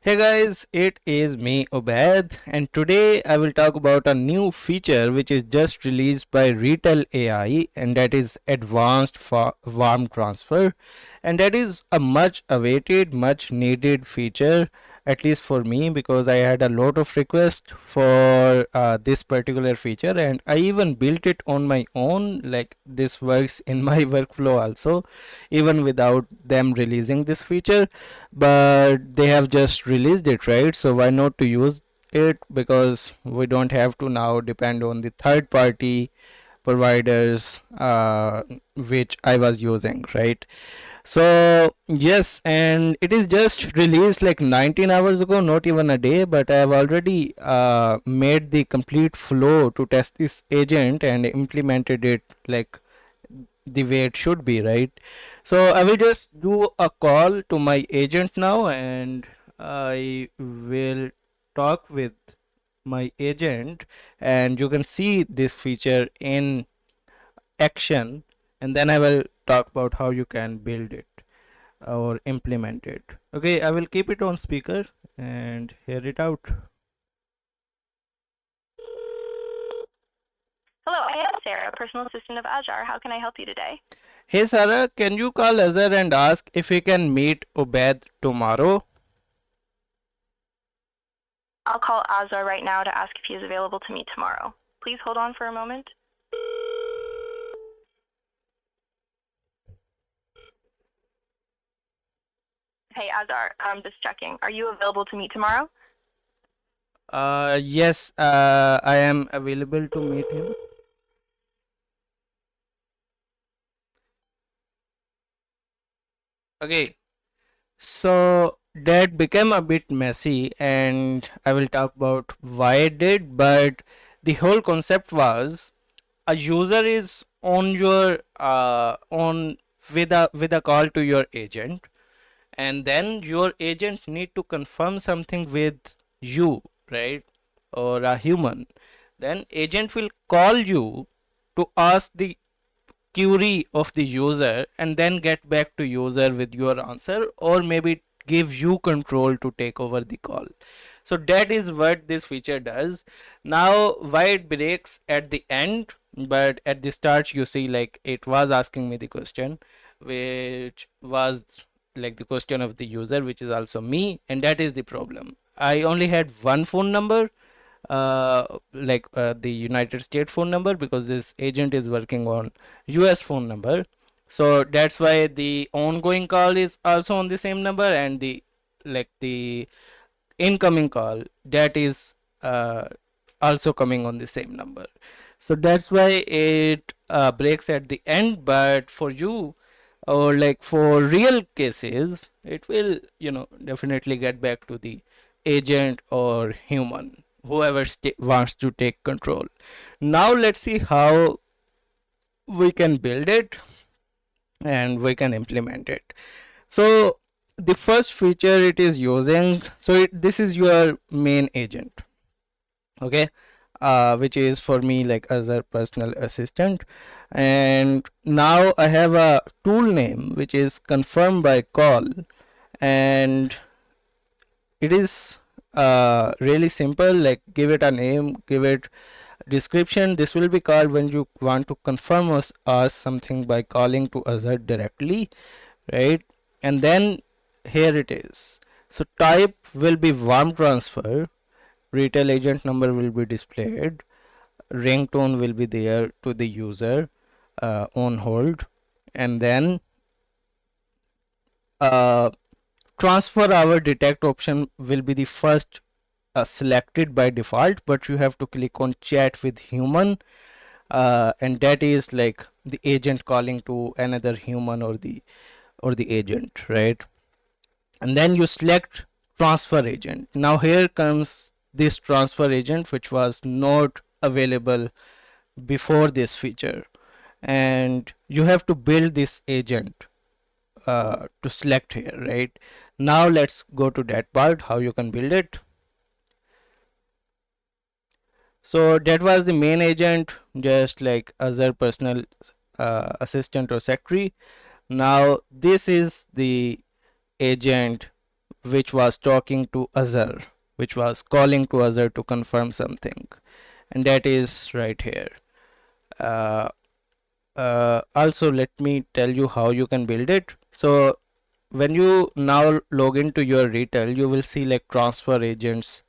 Hey guys, it is me Obed, and today I will talk about a new feature which is just released by Retell AI, and that is advanced warm transfer, and that is a much awaited, much needed feature, at least for me, because I had a lot of requests for this particular feature, and I even built it on my own. Like, this works in my workflow also, even without them releasing this feature, but they have just released it, right? So why not to use it, because we don't have to now depend on the third party providers which I was using, right? So yes, and it is just released like 19 hours ago, not even a day, but I have already made the complete flow to test this agent and implemented it like the way it should be, right? So I will just do a call to my agent now, and I will talk with my agent, and you can see this feature in action, and then I will talk about how you can build it or implement it. Okay, I will keep it on speaker and hear it out. Hello, I am Sarah, personal assistant of Ajar. How can I help you today? Hey Sarah, can you call Azhar and ask if we can meet Obed tomorrow? I'll call Azar right now to ask if he is available to meet tomorrow. Please hold on for a moment. Hey, Azar, I'm just checking. Are you available to meet tomorrow? Yes, I am available to meet him. Okay, so that became a bit messy, and I will talk about why it did, but the whole concept was a user is on your on with a call to your agent, and then your agent need to confirm something with you, right? Or a human. Then agent will call you to ask the query of the user and then get back to user with your answer, or maybe give you control to take over the call. So that is what this feature does. Now why it breaks at the end, but at the start you see like it was asking me the question, which was like the question of the user, which is also me, and that is the problem. I only had one phone number, the United States phone number, because this agent is working on US phone number. So that's why the ongoing call is also on the same number, and the incoming call, that is also coming on the same number. So that's why it breaks at the end, but for you, or like for real cases, it will definitely get back to the agent or human, whoever wants to take control. Now let's see how we can build it and we can implement it. So the first feature it is using, so this is your main agent, okay, which is for me like as a personal assistant. And now I have a tool name which is confirmed by call, and it is really simple. Like, give it a name, give it description. This will be called when you want to confirm us something by calling to Azure directly, right? And then here it is. So type will be warm transfer, retail agent number will be displayed, ringtone will be there to the user on hold, and then uh, transfer hour detect option will be the first selected by default, but you have to click on chat with human, and that is like the agent calling to another human or the agent, right? And then you select transfer agent. Now here comes this transfer agent which was not available before this feature, and you have to build this agent to select here, right? Now let's go to that part, how you can build it. So that was the main agent, just like other personal assistant or secretary. Now this is the agent which was talking to Azure, which was calling to Azure to confirm something, and that is right here. uh, Also, let me tell you how you can build it. So when you now log into your Retell, you will see like transfer agents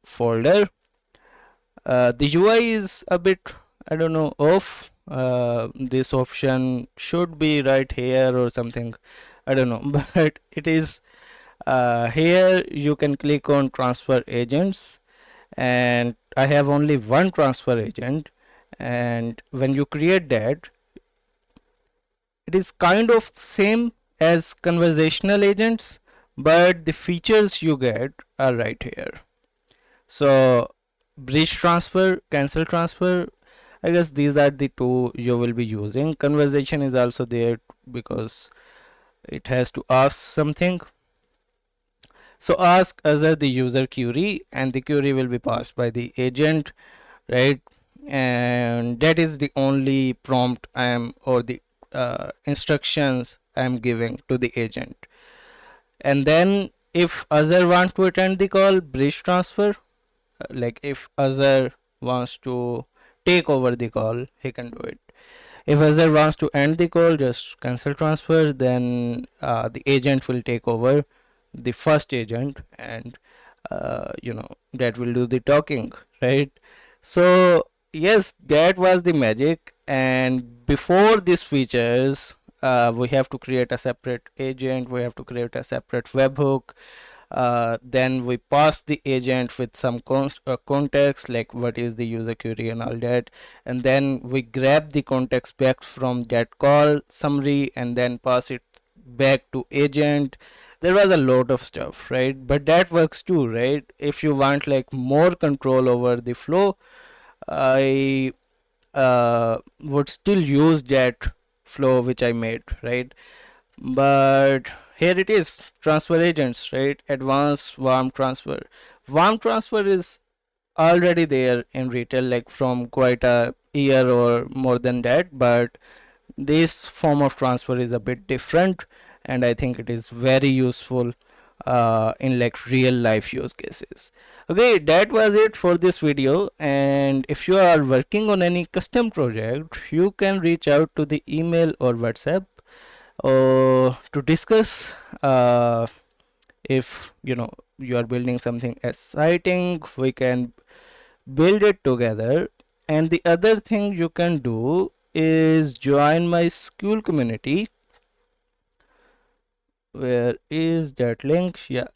folder. The UI is a bit, I don't know, off. This option should be right here or something, I don't know, but it is here. You can click on transfer agents, and I have only one transfer agent, and when you create that, it is kind of same as conversational agents, but the features you get are right here. So bridge transfer, cancel transfer, I guess these are the two you will be using. Conversation is also there because it has to ask something. So ask Azure the user query, and the query will be passed by the agent, right? And that is the only prompt I am, or the instructions I am giving to the agent. And then if Azure wants to attend the call, bridge transfer, like if Azure wants to take over the call, he can do it. If Azure wants to end the call, just cancel transfer, then the agent will take over, the first agent, and that will do the talking, right? So yes, that was the magic. And before these features, we have to create a separate agent, we have to create a separate webhook. Then we pass the agent with some context, like what is the user query and all that, and then we grab the context back from that call summary and then pass it back to agent. There was a lot of stuff, right? But that works too, right? If you want like more control over the flow, I would still use that flow which I made, right? But here it is, transfer agents, right? Advanced warm transfer. Warm transfer is already there in Retell, like from quite a year or more than that, but this form of transfer is a bit different, and I think it is very useful in like real life use cases. Okay, that was it for this video, and if you are working on any custom project, you can reach out to the email or WhatsApp to discuss. If you are building something exciting, we can build it together. And the other thing you can do is join my school community. Where is that link? Yeah,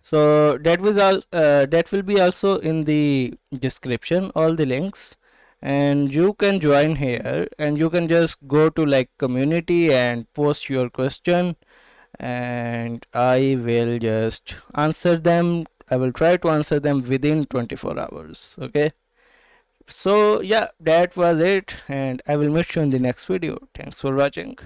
so that will be also in the description, all the links, and you can join here, and you can just go to like community and post your question, and I will just answer them. I will try to answer them within 24 hours. Okay, so yeah, that was it, and I will meet you in the next video. Thanks for watching.